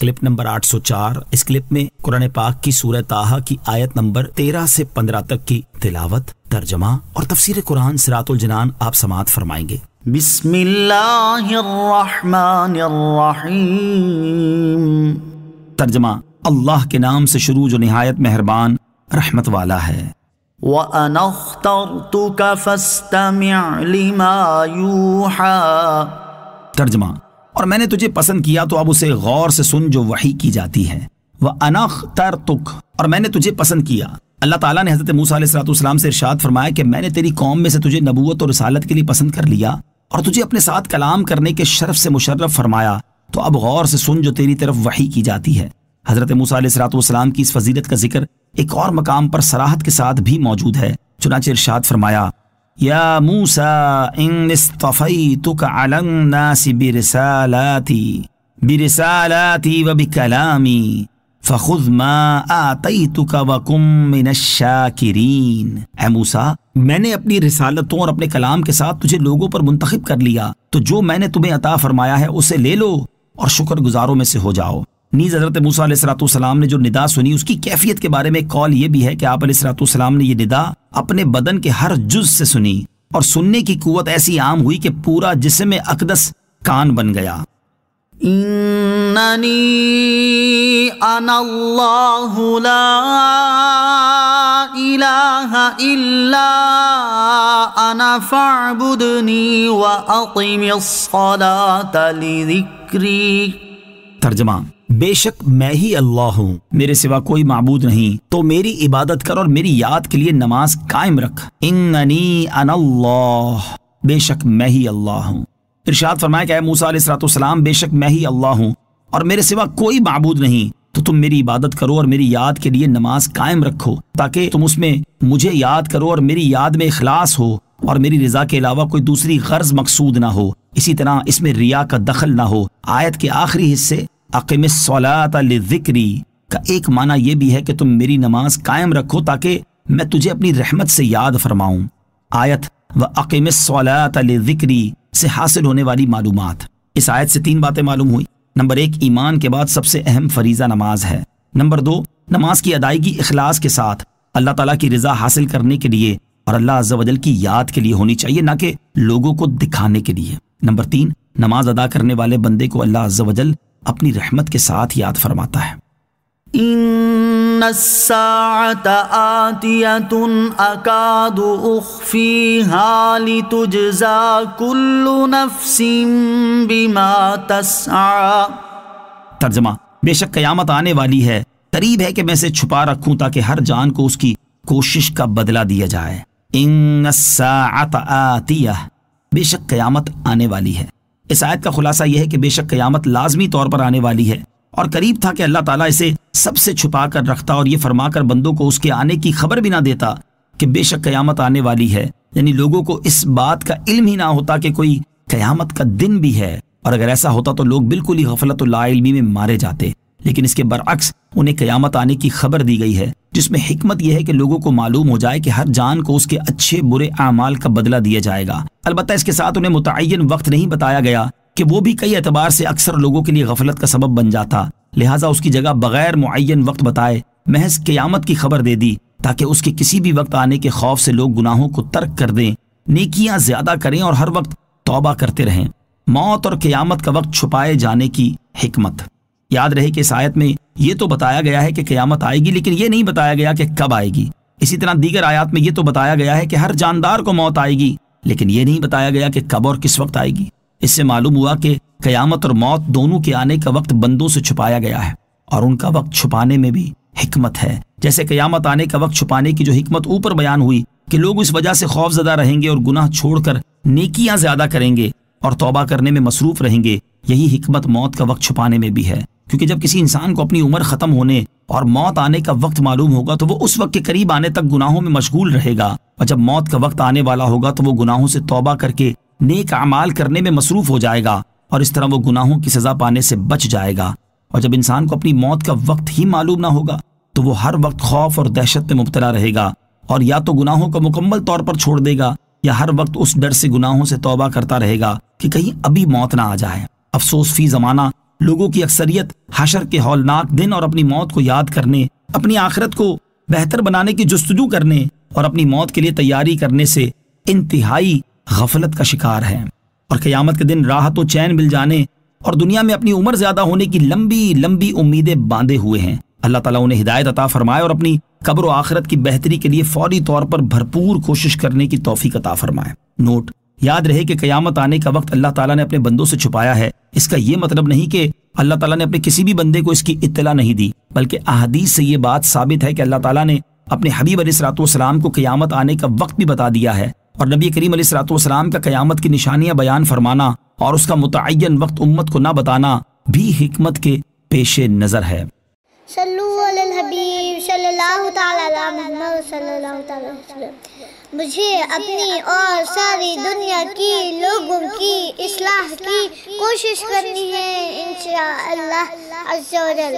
Clip number 804۔ اس clip میں قرآن پاک کی سورہ طٰہٰ کی آیت نمبر 13 سے 15 تک کی تلاوت، ترجمہ اور تفسیر قرآن صراط الجنان آپ سماعت فرمائیں گے۔ بسم اللہ الرحمن الرحیم۔ ترجمہ: اللہ کے نام سے شروع جو نہایت مہربان رحمت والا ہے۔ وَأَنَا اخْتَرْتُكَ فَاسْتَمِعْ لِمَا يُوحَىٰ۔ ترجمہ: اور میں نے تجھے پسند کیا تو اب اسے غور سے سن جو وحی کی جاتی ہے۔ وَأَنَا اخْتَرْتُكَ، اور میں نے تجھے پسند کیا۔ اللہ تعالیٰ نے حضرت موسیٰ علیہ السلام سے ارشاد فرمایا کہ میں نے تیری قوم میں سے تجھے نبوت اور رسالت کے لیے پسند کر لیا اور تجھے اپنے ساتھ کلام کرنے کے شرف سے مشرف فرمایا، تو اب غور سے سن جو تیری طرف وحی کی جاتی ہے۔ حضرت موسیٰ علیہ السلام کی اس فضیلت کا ذکر ایک اور مقام پر صراحت کے ساتھ بھی موجود ہے، چنانچہ ارشاد فرمایا: یا موسیٰ ان اصطفیتک علی الناس برسالاتی وبکلامی فخذ ما آتیتک وکن من الشاکرین۔ اے موسیٰ، میں نے اپنی رسالتوں اور اپنے کلام کے ساتھ تجھے لوگوں پر منتخب کر لیا، تو جو میں نے تمہیں عطا فرمایا ہے اسے لے لو اور شکر گزاروں میں سے ہو جاؤ۔ نیز حضرت موسیٰ علیہ السلام نے جو ندا سنی اس کی کیفیت کے بارے میں ایک قول یہ بھی ہے کہ آپ علیہ السلام نے یہ ندا اپنے بدن کے ہر جز سے سنی اور سننے کی قوت ایسی عام ہوئی کہ پورا جسم اقدس کان بن گیا۔ اننی انا اللہ لا الہ الا انا فاعبدنی واقم الصلاۃ لذکری۔ ترجمہ: بے شک میں ہی اللہ ہوں، میرے سوا کوئی معبود نہیں، تو میری عبادت کر اور میری یاد کے لیے نماز قائم رکھ۔ اننی انا اللہ، بے شک میں ہی اللہ ہوں۔ ارشاد فرمایا کہ اے موسیٰ علیہ السلام، بے شک میں ہی اللہ ہوں اور میرے سوا کوئی معبود نہیں، تو تم میری عبادت کرو اور میری یاد کے لیے نماز قائم رکھو، تاکہ تم اس میں مجھے یاد کرو اور میری یاد میں اخلاص ہو اور میری رضا کے علاوہ کوئی دوسری غرض مقصود نہ ہو، اسی طرح اس میں ریا کا دخل نہ ہو۔ آیت کے آخری حصے اقم الصلاۃ لذکری کا ایک معنی یہ بھی ہے کہ تم میری نماز قائم رکھو تاکہ میں تجھے اپنی رحمت سے یاد فرماؤں۔ آیت وَأَقِمِ الصَّلَاةَ لِذِكْرِي سے حاصل ہونے والی معلومات۔ اس آیت سے 3 باتیں معلوم ہوئی۔ نمبر 1، ایمان کے بعد سب سے اہم فریضہ نماز ہے۔ نمبر 2، نماز کی ادائیگی اخلاص کے ساتھ اللہ تعالیٰ کی رضا حاصل کرنے کے لیے اور اللہ عز و جل کی یاد کے لیے ہونی چاہیے، نہ کہ لوگوں کو دکھانے کے لیے۔ نمبر 3، نماز ادا کرنے والے بندے کو اللہ عز و جل اپنی رحمت کے ساتھ یاد فرماتا ہے۔ ان الساعة آتیۃ اکاد اخفیہا لتجزا کل نفس بما تسعی۔ ترجمہ: بے شک قیامت آنے والی ہے، قریب ہے کہ میں اسے چھپا رکھوں تاکہ ہر جان کو اس کی کوشش کا بدلہ دیا جائے۔ ان الساعة آتیہ، بے شک قیامت آنے والی ہے۔ اس آیت کا خلاصہ یہ ہے کہ بے شک قیامت لازمی طور پر آنے والی ہے، اور قریب تھا کہ اللہ تعالیٰ اسے سب سے چھپا کر رکھتا اور یہ فرما کر بندوں کو اس کے آنے کی خبر بھی نہ دیتا کہ بے شک قیامت آنے والی ہے، یعنی لوگوں کو اس بات کا علم ہی نہ ہوتا کہ کوئی قیامت کا دن بھی ہے، اور اگر ایسا ہوتا تو لوگ بالکل ہی غفلت و لا علمی میں مارے جاتے۔ لیکن اس کے برعکس انہیں قیامت آنے کی خبر دی گئی ہے، جس میں حکمت یہ ہے کہ لوگوں کو معلوم ہو جائے کہ ہر جان کو اس کے اچھے برے اعمال کا بدلہ دیا جائے گا۔ البتہ اس کے ساتھ انہیں متعین وقت نہیں بتایا گیا کہ وہ بھی کئی اعتبار سے اکثر لوگوں کے لیے غفلت کا سبب بن جاتا، لہٰذا اس کی جگہ بغیر معین وقت بتائے محض قیامت کی خبر دے دی، تاکہ اس کے کسی بھی وقت آنے کے خوف سے لوگ گناہوں کو ترک کر دیں، نیکیاں زیادہ کریں اور ہر وقت توبہ کرتے رہیں۔ موت اور قیامت کا وقت چھپائے جانے کی حکمت۔ یاد رہے کہ اس آیت میں یہ تو بتایا گیا ہے کہ قیامت آئے گی، لیکن یہ نہیں بتایا گیا کہ کب آئے گی۔ اسی طرح دیگر آیات میں یہ تو بتایا گیا ہے کہ ہر جاندار کو موت آئے گی، لیکن یہ نہیں بتایا گیا کہ کب اور کس وقت آئے گی۔ اس سے معلوم ہوا کہ قیامت اور موت دونوں کے آنے کا وقت بندوں سے چھپایا گیا ہے، اور ان کا وقت چھپانے میں بھی حکمت ہے۔ جیسے قیامت آنے کا وقت چھپانے کی جو حکمت اوپر بیان ہوئی کہ لوگ اس وجہ سے خوف زدہ رہیں گے اور گناہ چھوڑ کر نیکیاں زیادہ کریں گے اور توبہ کرنے میں مصروف رہیں گے، یہی حکمت موت کا وقت چھپانے میں بھی ہے۔ کیونکہ جب کسی انسان کو اپنی عمر ختم ہونے اور موت آنے کا وقت معلوم ہوگا تو وہ اس وقت کے قریب آنے تک گناہوں میں مشغول رہے گا، اور جب موت کا وقت آنے والا ہوگا تو وہ گناہوں سے توبہ کر کے نیک اعمال کرنے میں مصروف ہو جائے گا، اور اس طرح وہ گناہوں کی سزا پانے سے بچ جائے گا۔ اور جب انسان کو اپنی موت کا وقت ہی معلوم نہ ہوگا تو وہ ہر وقت خوف اور دہشت میں مبتلا رہے گا، اور یا تو گناہوں کو مکمل طور پر چھوڑ دے گا یا ہر وقت اس ڈر سے گناہوں سے توبہ کرتا رہے گا کہ کہیں ابھی موت نہ آ جائے۔ افسوس فی زمانہ لوگوں کی اکثریت حشر کے ہولناک دن اور اپنی موت کو یاد کرنے، اپنی آخرت کو بہتر بنانے کی جستجو کرنے اور اپنی موت کے لیے تیاری کرنے سے انتہائی غفلت کا شکار ہے، اور قیامت کے دن راحت و چین مل جانے اور دنیا میں اپنی عمر زیادہ ہونے کی لمبی لمبی امیدیں باندھے ہوئے ہیں۔ اللہ تعالیٰ انہیں ہدایت عطا فرمائے اور اپنی قبر و آخرت کی بہتری کے لیے فوری طور پر بھرپور کوشش کرنے کی توفیق عطا فرمائے۔ نوٹ: یاد رہے کہ قیامت آنے کا وقت اللہ تعالیٰ نے اپنے بندوں سے چھپایا ہے۔ اس کا یہ مطلب نہیں کہ اللہ تعالیٰ نے اپنے کسی بھی بندے کو اس کی اطلاع نہیں دی، بلکہ احادیث سے یہ بات ثابت ہے کہ اللہ تعالیٰ نے اپنے حبیب علیہ الصلوۃ والسلام کو قیامت آنے کا وقت بھی بتا دیا ہے، اور نبی کریم علیہ الصلوۃ والسلام کا قیامت کی نشانیاں بیان فرمانا اور اس کا متعین وقت امت کو نہ بتانا بھی حکمت کے پیش نظر ہے۔ صلو علی الحبیب صلی اللہ تعالی علی محمد صلی اللہ تعالی علیہ وسلم۔ مجھے اپنی اور ساری دنیا کی لوگوں کی اصلاح کی کوشش کرنی ہے انشاءاللہ عز و جل۔